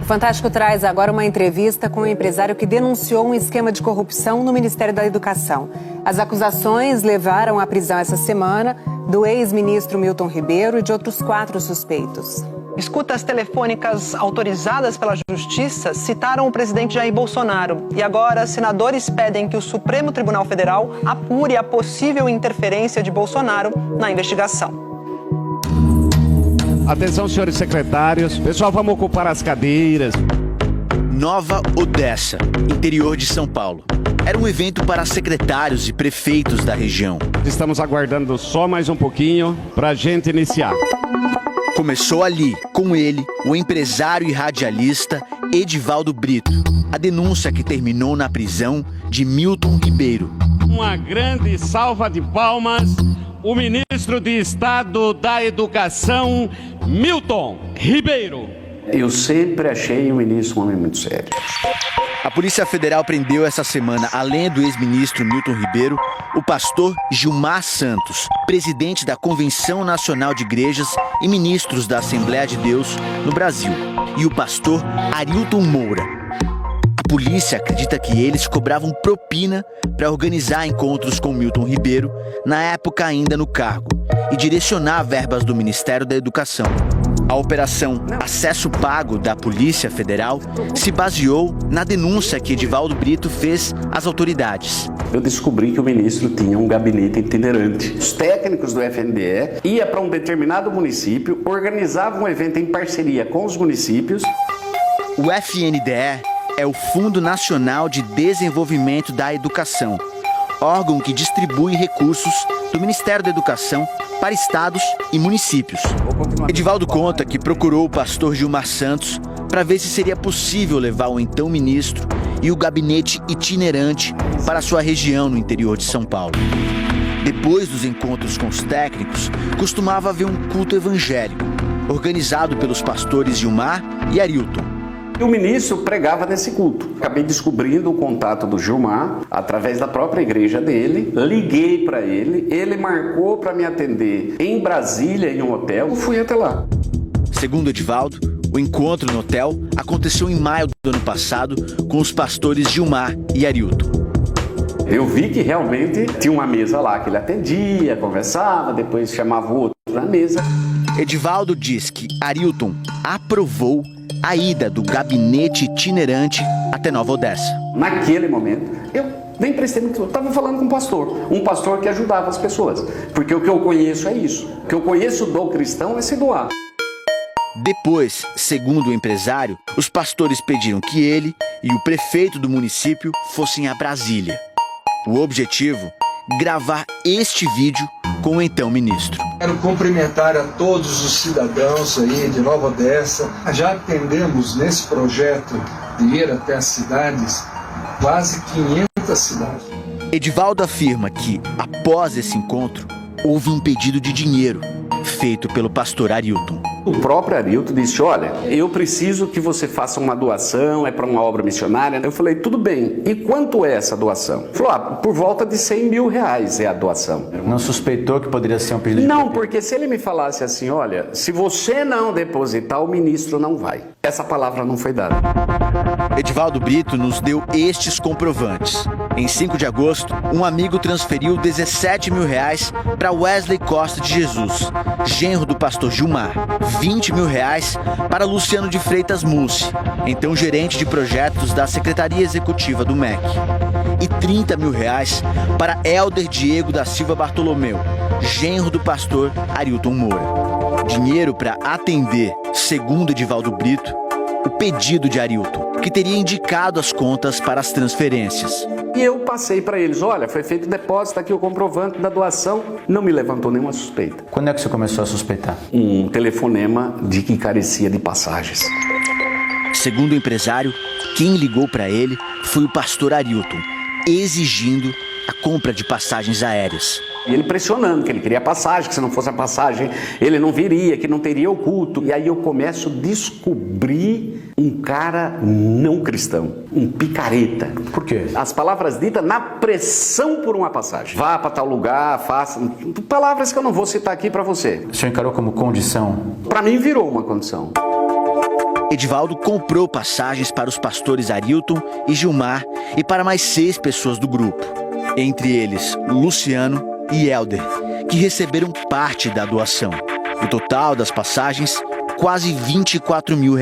Fantástico traz agora uma entrevista com um empresário que denunciou um esquema de corrupção no Ministério da Educação. As acusações levaram à prisão essa semana do ex-ministro Milton Ribeiro e de outros 4 suspeitos. Escutas telefônicas autorizadas pela Justiça citaram o presidente Jair Bolsonaro. E agora, senadores pedem que o Supremo Tribunal Federal apure a possível interferência de Bolsonaro na investigação. Atenção, senhores secretários. Pessoal, vamos ocupar as cadeiras. Nova Odessa, interior de São Paulo. Era um evento para secretários e prefeitos da região. Estamos aguardando só mais um pouquinho para a gente iniciar. Começou ali, com ele, o empresário e radialista Edivaldo Brito. A denúncia que terminou na prisão de Milton Ribeiro. Uma grande salva de palmas, o ministro de Estado da Educação, Milton Ribeiro. Eu sempre achei o ministro um homem muito sério. A Polícia Federal prendeu essa semana, além do ex-ministro Milton Ribeiro, o pastor Gilmar Santos, presidente da Convenção Nacional de Igrejas e ministros da Assembleia de Deus no Brasil, e o pastor Arilton Moura. A polícia acredita que eles cobravam propina para organizar encontros com Milton Ribeiro, na época ainda no cargo, e direcionar verbas do Ministério da Educação. A operação Acesso Pago da Polícia Federal se baseou na denúncia que Edivaldo Brito fez às autoridades. Eu descobri que o ministro tinha um gabinete itinerante. Os técnicos do FNDE iam para um determinado município, organizavam um evento em parceria com os municípios. O FNDE é o Fundo Nacional de Desenvolvimento da Educação, órgão que distribui recursos do Ministério da Educação para estados e municípios. Edivaldo conta que procurou o pastor Gilmar Santos para ver se seria possível levar o então ministro e o gabinete itinerante para sua região no interior de São Paulo. Depois dos encontros com os técnicos, costumava haver um culto evangélico, organizado pelos pastores Gilmar e Arilton. E o ministro pregava nesse culto. Acabei descobrindo o contato do Gilmar através da própria igreja dele. Liguei para ele, ele marcou para me atender em Brasília, em um hotel. Eu fui até lá. Segundo Edivaldo, o encontro no hotel aconteceu em maio do ano passado com os pastores Gilmar e Arilton. Eu vi que realmente tinha uma mesa lá que ele atendia, conversava, depois chamava o outro na mesa. Edivaldo diz que Arilton aprovou a ida do gabinete itinerante até Nova Odessa. Naquele momento, eu nem prestei muito. Eu estava falando com um pastor que ajudava as pessoas. Porque o que eu conheço é isso. O que eu conheço do cristão é se doar. Depois, segundo o empresário, os pastores pediram que ele e o prefeito do município fossem a Brasília. O objetivo? Gravar este vídeo com o então ministro. Quero cumprimentar a todos os cidadãos aí de Nova Odessa. Já atendemos nesse projeto de ir até as cidades, quase 500 cidades. Edivaldo afirma que, após esse encontro, houve um pedido de dinheiro feito pelo pastor Arilton. O próprio Arilton disse, olha, eu preciso que você faça uma doação, é para uma obra missionária. Eu falei, tudo bem, e quanto é essa doação? Ele falou, por volta de 100 mil reais é a doação. Não suspeitou que poderia ser um pedido de... Não, porque se ele me falasse assim, olha, se você não depositar, o ministro não vai. Essa palavra não foi dada. Edivaldo Brito nos deu estes comprovantes. Em 5 de agosto, um amigo transferiu 17 mil reais para Wesley Costa de Jesus, genro do pastor Gilmar. 20 mil reais para Luciano de Freitas Mussi, então gerente de projetos da Secretaria Executiva do MEC. E 30 mil reais para Helder Diego da Silva Bartolomeu, genro do pastor Arilton Moura. Dinheiro para atender, segundo Edivaldo Brito, o pedido de Arilton, que teria indicado as contas para as transferências. E eu passei para eles, olha, foi feito o depósito, aqui o comprovante da doação, não me levantou nenhuma suspeita. Quando é que você começou a suspeitar? Um telefonema de que carecia de passagens. Segundo o empresário, quem ligou para ele foi o pastor Arilton, exigindo a compra de passagens aéreas. E ele pressionando que ele queria passagem, que se não fosse a passagem ele não viria, que não teria o culto. E aí eu começo a descobrir um cara não cristão, um picareta. Por quê? As palavras ditas na pressão por uma passagem. Vá para tal lugar, faça... Palavras que eu não vou citar aqui para você. O senhor encarou como condição? Para mim virou uma condição. Edivaldo comprou passagens para os pastores Arilton e Gilmar e para mais 6 pessoas do grupo, entre eles Luciano e Helder, que receberam parte da doação. O total das passagens, quase R$24 mil.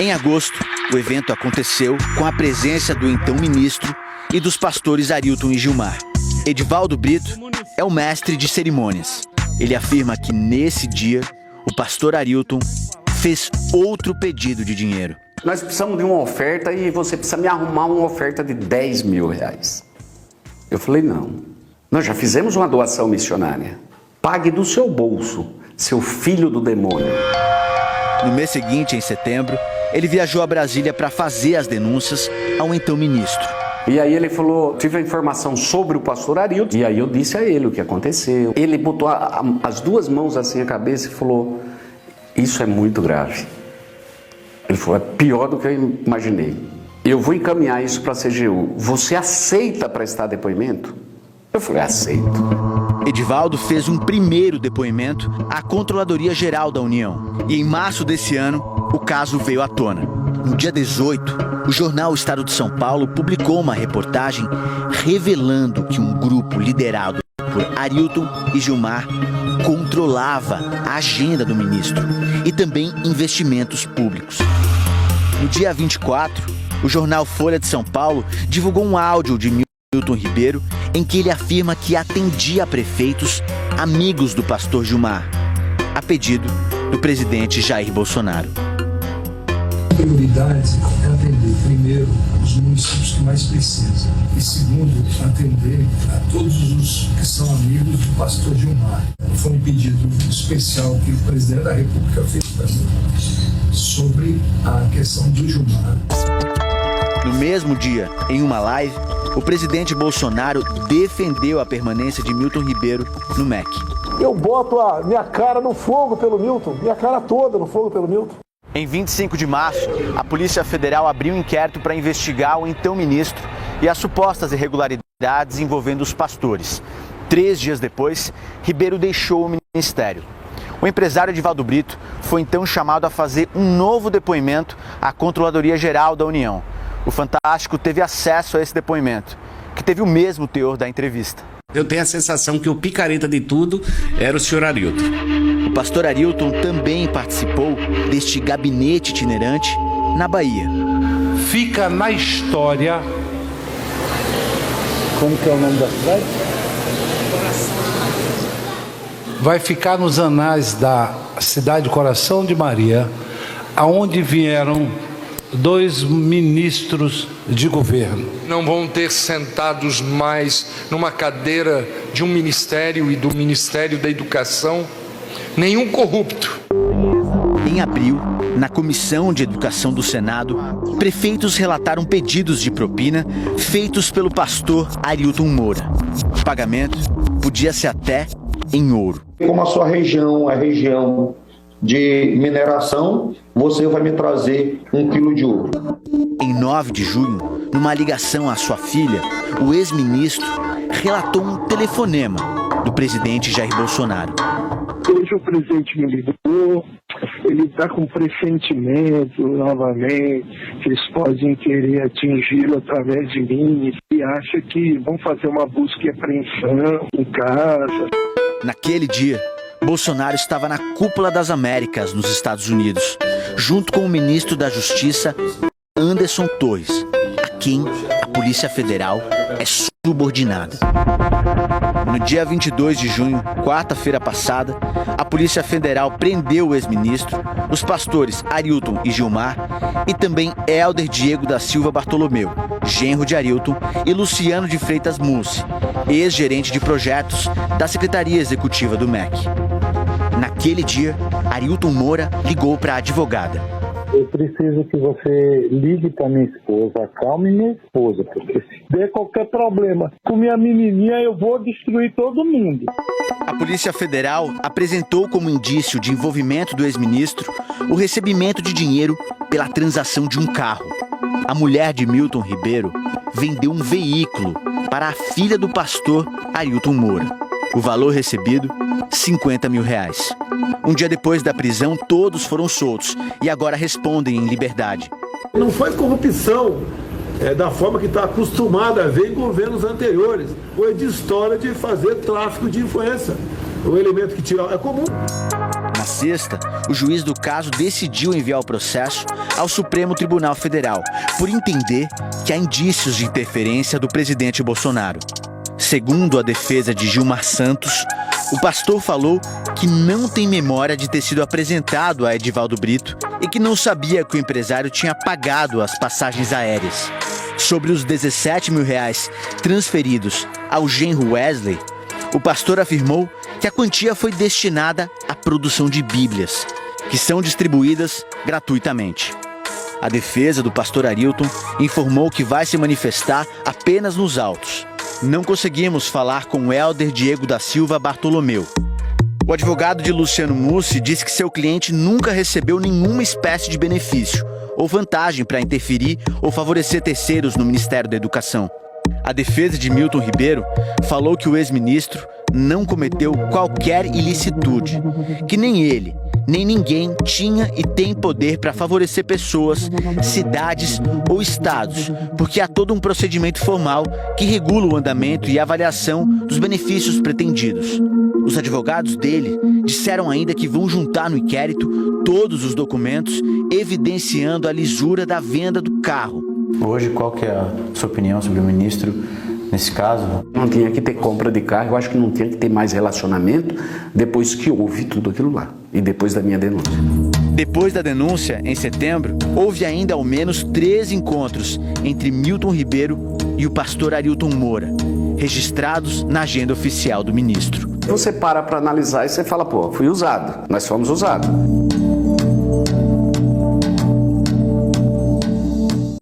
Em agosto, o evento aconteceu com a presença do então ministro e dos pastores Arilton e Gilmar. Edivaldo Brito é o mestre de cerimônias. Ele afirma que nesse dia, o pastor Arilton fez outro pedido de dinheiro. Nós precisamos de uma oferta e você precisa me arrumar uma oferta de R$10 mil. Eu falei, não. Nós já fizemos uma doação missionária. Pague do seu bolso, seu filho do demônio. No mês seguinte, em setembro, ele viajou a Brasília para fazer as denúncias ao então ministro. E aí ele falou, tive a informação sobre o pastor Arilton, e aí eu disse a ele o que aconteceu. Ele botou as 2 mãos assim na cabeça e falou, isso é muito grave. Ele falou, é pior do que eu imaginei. Eu vou encaminhar isso para a CGU. Você aceita prestar depoimento? Eu falei, aceito. Edivaldo fez um primeiro depoimento à Controladoria Geral da União. E em março desse ano, o caso veio à tona. No dia 18, o jornal Estado de São Paulo publicou uma reportagem revelando que um grupo liderado por Arilton e Gilmar controlava a agenda do ministro e também investimentos públicos. No dia 24, o jornal Folha de São Paulo divulgou um áudio de Milton Ribeiro em que ele afirma que atendia a prefeitos amigos do pastor Gilmar, a pedido do presidente Jair Bolsonaro. A prioridade é atender, primeiro, os municípios que mais precisam e, segundo, atender a todos os que são amigos do pastor Gilmar. Foi um pedido especial que o presidente da República fez para mim sobre a questão do Gilmar. No mesmo dia, em uma live, o presidente Bolsonaro defendeu a permanência de Milton Ribeiro no MEC. Eu boto a minha cara no fogo pelo Milton, minha cara toda no fogo pelo Milton. Em 25 de março, a Polícia Federal abriu um inquérito para investigar o então ministro e as supostas irregularidades envolvendo os pastores. 3 dias depois, Ribeiro deixou o ministério. O empresário Edivaldo Brito foi então chamado a fazer um novo depoimento à Controladoria Geral da União. O Fantástico teve acesso a esse depoimento, que teve o mesmo teor da entrevista. Eu tenho a sensação que o picareta de tudo era o senhor Arilton. O pastor Arilton também participou deste gabinete itinerante na Bahia. Fica na história. Como que é o nome da cidade? Vai ficar nos anais da cidade Coração de Maria, aonde vieram 2 ministros de governo. Não vão ter sentados mais numa cadeira de um ministério e do Ministério da Educação nenhum corrupto. Em abril, na Comissão de Educação do Senado, prefeitos relataram pedidos de propina feitos pelo pastor Arilton Moura. O pagamento podia ser até em ouro. Como a sua região é região de mineração, você vai me trazer 1 quilo de ouro. Em 9 de junho, numa ligação à sua filha, o ex-ministro relatou um telefonema do presidente Jair Bolsonaro. Hoje o presidente me ligou, ele está com pressentimento novamente, que eles podem querer atingi-lo através de mim e acha que vão fazer uma busca e apreensão em casa. Naquele dia, Bolsonaro estava na Cúpula das Américas, nos Estados Unidos, junto com o ministro da Justiça, Anderson Torres, a quem a Polícia Federal é subordinada. No dia 22 de junho, quarta-feira passada, a Polícia Federal prendeu o ex-ministro, os pastores Arilton e Gilmar e também Helder Diego da Silva Bartolomeu, genro de Arilton, e Luciano de Freitas Mussi, ex-gerente de projetos da Secretaria Executiva do MEC. Naquele dia, Arilton Moura ligou para a advogada. Eu preciso que você ligue para minha esposa, acalme minha esposa, porque se der qualquer problema com minha menininha, eu vou destruir todo mundo. A Polícia Federal apresentou como indício de envolvimento do ex-ministro o recebimento de dinheiro pela transação de um carro. A mulher de Milton Ribeiro vendeu um veículo para a filha do pastor Arilton Moura. O valor recebido, R$50 mil. Um dia depois da prisão, todos foram soltos e agora respondem em liberdade. Não foi corrupção da forma que está acostumada a ver em governos anteriores. Foi de história de fazer tráfico de influência. O elemento que tira é comum. Na sexta, o juiz do caso decidiu enviar o processo ao Supremo Tribunal Federal por entender que há indícios de interferência do presidente Bolsonaro. Segundo a defesa de Gilmar Santos, o pastor falou que não tem memória de ter sido apresentado a Edivaldo Brito e que não sabia que o empresário tinha pagado as passagens aéreas. Sobre os R$17 mil transferidos ao genro Wesley, o pastor afirmou que a quantia foi destinada à produção de Bíblias, que são distribuídas gratuitamente. A defesa do pastor Arilton informou que vai se manifestar apenas nos autos. Não conseguimos falar com o Elder Diego da Silva Bartolomeu. O advogado de Luciano Mussi disse que seu cliente nunca recebeu nenhuma espécie de benefício ou vantagem para interferir ou favorecer terceiros no Ministério da Educação. A defesa de Milton Ribeiro falou que o ex-ministro não cometeu qualquer ilicitude, que nem ele, nem ninguém tinha e tem poder para favorecer pessoas, cidades ou estados, porque há todo um procedimento formal que regula o andamento e a avaliação dos benefícios pretendidos. Os advogados dele disseram ainda que vão juntar no inquérito todos os documentos evidenciando a lisura da venda do carro. Hoje, qual que é a sua opinião sobre o ministro nesse caso? Não tinha que ter compra de carro, eu acho que não tinha que ter mais relacionamento depois que houve tudo aquilo lá e depois da minha denúncia. Depois da denúncia, em setembro, houve ainda ao menos 3 encontros entre Milton Ribeiro e o pastor Arilton Moura, registrados na agenda oficial do ministro. Você para analisar e você fala, pô, fui usado, nós fomos usados.